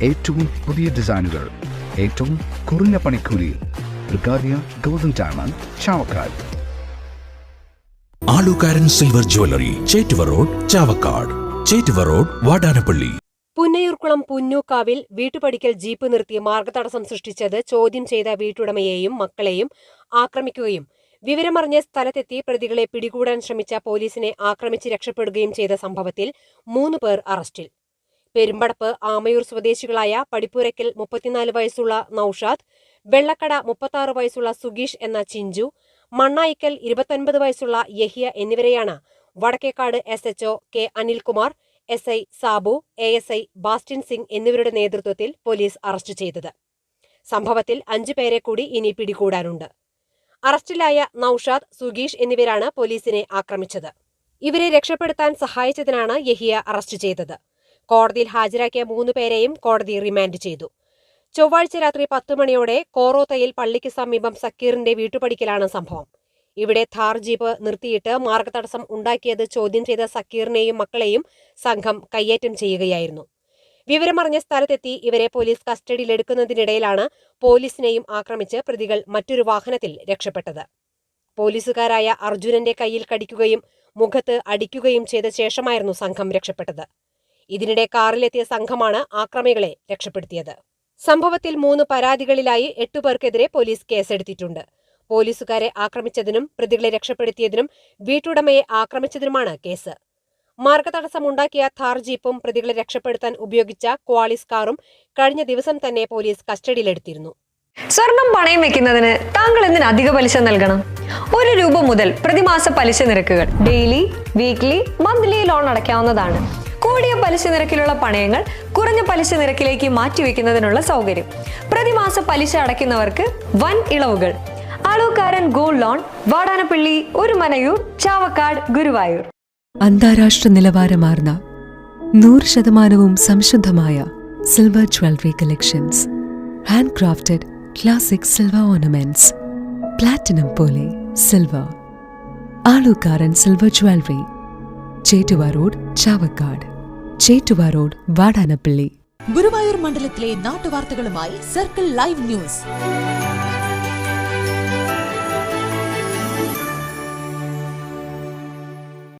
ഏറ്റവും പുതിയ ഡിസൈനുകൾ, ഏറ്റവും കുറഞ്ഞ പണിക്കൂലി. ബ്രിഗാദിയ golden diamond, Chavakkad. Alukaran silver jewellery, Chettuva road, Chavakkad. Chettuva road, Vadanappally. Punnayurkulam പുന്നൂക്കാവിൽ വീട്ടുപടിക്കൽ ജീപ്പ് നിർത്തി മാർഗതടസ്സം സൃഷ്ടിച്ചത് ചോദ്യം ചെയ്ത വീട്ടുടമയെയും മക്കളെയും ആക്രമിക്കുകയും വിവരമറിഞ്ഞ സ്ഥലത്തെത്തി പ്രതികളെ പിടികൂടാൻ ശ്രമിച്ച പോലീസിനെ ആക്രമിച്ച് രക്ഷപ്പെടുകയും ചെയ്ത സംഭവത്തിൽ 3 പേർ അറസ്റ്റിൽ. പെരുമ്പടപ്പ് ആമയൂർ സ്വദേശികളായ പടിപ്പുരയ്ക്കൽ 34 വയസ്സുള്ള നൌഷാദ്, വെള്ളക്കട 36 വയസ്സുള്ള സുഗീഷ് എന്ന ചിഞ്ചു, മണ്ണായിക്കൽ 29 വയസ്സുള്ള യഹിയ എന്നിവരെയാണ് Vadakkekad SHO K Anilkumar, SI Sabu, ASI Bastin Singh എന്നിവരുടെ നേതൃത്വത്തിൽ പോലീസ് അറസ്റ്റ് ചെയ്തത്. സംഭവത്തിൽ 5 പേരെ കൂടി ഇനി പിടികൂടാനുണ്ട്. അറസ്റ്റിലായ നൌഷാദ്, സുഗീഷ് എന്നിവരാണ് പോലീസിനെ ആക്രമിച്ചത്. ഇവരെ രക്ഷപ്പെടുത്താൻ സഹായിച്ചതിനാണ് യഹിയ അറസ്റ്റ് ചെയ്തത്. കോടതിയിൽ ഹാജരാക്കിയ 3 പേരെയും കോടതി റിമാൻഡ് ചെയ്തു. ചൊവ്വാഴ്ച രാത്രി 10 മണിയോടെ കോറോത്തയിൽ പള്ളിക്ക് സമീപം സക്കീറിന്റെ വീട്ടുപടിക്കലാണ് സംഭവം. ഇവിടെ ഥാർ ജീപ്പ് നിർത്തിയിട്ട് മാർഗതടസ്സം ഉണ്ടാക്കിയത് ചോദ്യം ചെയ്ത സക്കീറിനെയും മക്കളെയും സംഘം കയ്യേറ്റം ചെയ്യുകയായിരുന്നു. വിവരമറിഞ്ഞ സ്ഥലത്തെത്തി ഇവരെ പോലീസ് കസ്റ്റഡിയിലെടുക്കുന്നതിനിടയിലാണ് പോലീസിനെയും ആക്രമിച്ച് പ്രതികൾ മറ്റൊരു വാഹനത്തിൽ രക്ഷപ്പെട്ടത്. പോലീസുകാരായ അർജുനന്റെ കയ്യിൽ കടിക്കുകയും മുഖത്ത് അടിക്കുകയും ചെയ്ത ശേഷമായിരുന്നു സംഘം രക്ഷപ്പെട്ടത്. ഇതിനിടെ കാറിലെത്തിയ സംഘമാണ് ആക്രമികളെ രക്ഷപ്പെടുത്തിയത്. സംഭവത്തിൽ 3 പരാതികളിലായി 8 പേർക്കെതിരെ പോലീസ് കേസെടുത്തിട്ടുണ്ട്. പോലീസുകാരെ ആക്രമിച്ചതിനും പ്രതികളെ രക്ഷപ്പെടുത്തിയതിനും വീട്ടുടമയെ ആക്രമിച്ചതിനുമാണ് കേസ്. മാർഗതടസ്സമുണ്ടാക്കിയ ഥാർ ജീപ്പും പ്രതികളെ രക്ഷപ്പെടുത്താൻ ഉപയോഗിച്ച ക്വാളിസ് കാറും കഴിഞ്ഞ ദിവസം തന്നെ പോലീസ് കസ്റ്റഡിയിലെടുത്തിരുന്നു. സ്വർണം പണയം വെക്കുന്നതിന് താങ്കൾ എന്തിന് അധിക പലിശ നൽകണം? 1 രൂപ മുതൽ പ്രതിമാസ പലിശ നിരക്കുകൾ ഡെയിലി, വീക്ക്ലി, മന്ത്ലി ലോൺ അടയ്ക്കാവുന്നതാണ്. കൂടിയ പലിശ നിരക്കിലുള്ള പണയങ്ങൾ കുറഞ്ഞ പലിശ നിരക്കിലേക്ക് മാറ്റിവെക്കുന്നതിനുള്ള സൗകര്യം. പ്രതിമാസ പലിശ അടയ്ക്കുന്നവർക്ക് വൻ ഇളവുകൾ. Alukaran gold loan, Vadanappally, Orumanayur, Chavakkad, Guruvayur. അന്താരാഷ്ട്ര നിലവാരമാർന്ന 100% സംശുദ്ധമായ silver jewellery collections. Hand crafted classic silver ornaments. Platinum പോലെ silver. Alukaran silver jewellery, Chettuva road, Chavakkad. Chettuva road, Vadanappally. Guruvayur മണ്ഡലത്തിലെ നാട്ടുവാർത്തകളുമായി സർക്കിൾ ലൈവ് ന്യൂസ്.